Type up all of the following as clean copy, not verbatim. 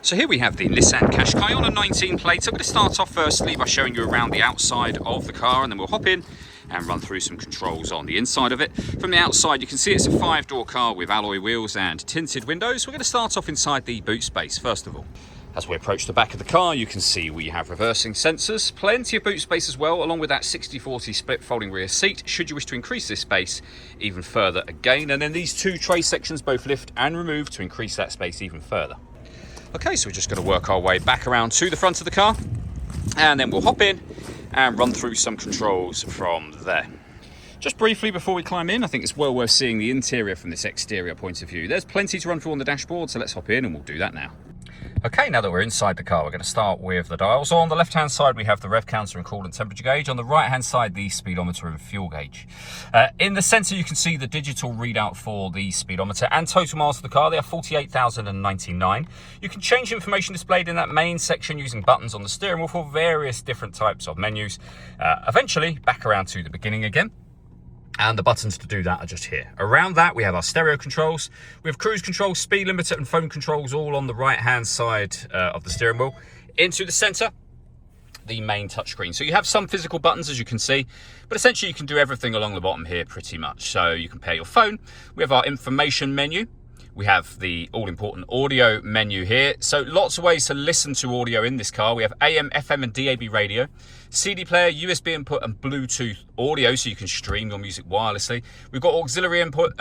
So here we have the Nissan Qashqai on a 19 plate. I'm going to start off firstly by showing you around the outside of the car, and then we'll hop in and run through some controls on the inside of it. From the outside you can see it's a 5-door car with alloy wheels and tinted windows. We're going to start off inside the boot space first of all. As we approach the back of the car, you can see we have reversing sensors, plenty of boot space as well, along with that 60/40 split folding rear seat, should you wish to increase this space even further again. And then these two tray sections both lift and remove to increase that space even further. Okay, so we're just going to work our way back around to the front of the car, and then we'll hop in and run through some controls from there. Just briefly before we climb in, I think it's well worth seeing the interior from this exterior point of view. There's plenty to run through on the dashboard, so let's hop in and we'll do that now. Okay, now that we're inside the car, we're going to start with the dials. So on the left-hand side, we have the rev counter and coolant temperature gauge. On the right-hand side, the speedometer and fuel gauge. In the centre, you can see the digital readout for the speedometer and total miles of the car. They are 48,099. You can change the information displayed in that main section using buttons on the steering wheel for various different types of menus. Eventually, back around to the beginning again. And the buttons to do that are just here. Around that, we have our stereo controls. We have cruise control, speed limiter and phone controls all on the right-hand side of the steering wheel. Into the centre, the main touchscreen. So you have some physical buttons, as you can see, but essentially you can do everything along the bottom here pretty much. So you can pair your phone. We have our information menu. We have the all-important audio menu here. So lots of ways to listen to audio in this car. We have AM, FM and DAB radio, CD player, USB input and Bluetooth audio, so you can stream your music wirelessly. We've got auxiliary input,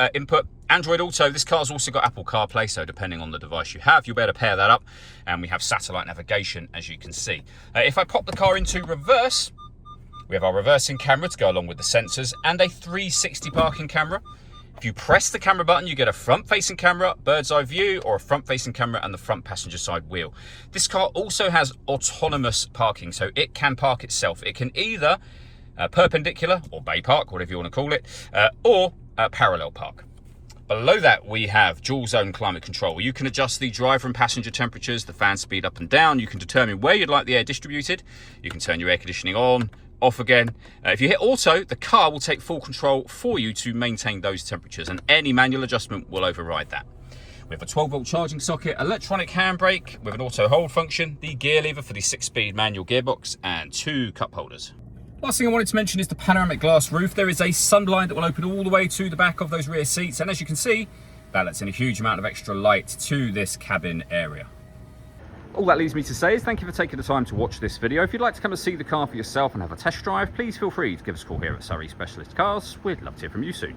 Android Auto. This car's also got Apple CarPlay, so depending on the device you have, you'll be able to pair that up. And we have satellite navigation, as you can see. If I pop the car into reverse, we have our reversing camera to go along with the sensors and a 360 parking camera. If you press the camera button, you get a front-facing camera, bird's eye view, or a front-facing camera and the front passenger side wheel. This car also has autonomous parking, so it can park itself. It can either perpendicular, or bay park, whatever you want to call it, or parallel park. Below that, we have dual zone climate control. You can adjust the driver and passenger temperatures, the fan speed up and down. You can determine where you'd like the air distributed. You can turn your air conditioning on, off again. If you hit auto, the car will take full control for you to maintain those temperatures, and any manual adjustment will override that. We have a 12-volt charging socket, electronic handbrake with an auto hold function, the gear lever for the 6-speed manual gearbox, and 2 cup holders. Last thing I wanted to mention is the panoramic glass roof. There is a sunblind that will open all the way to the back of those rear seats, and as you can see, that lets in a huge amount of extra light to this cabin area. All that leaves me to say is thank you for taking the time to watch this video. If you'd like to come and see the car for yourself and have a test drive, please feel free to give us a call here at Surrey Specialist Cars. We'd love to hear from you soon.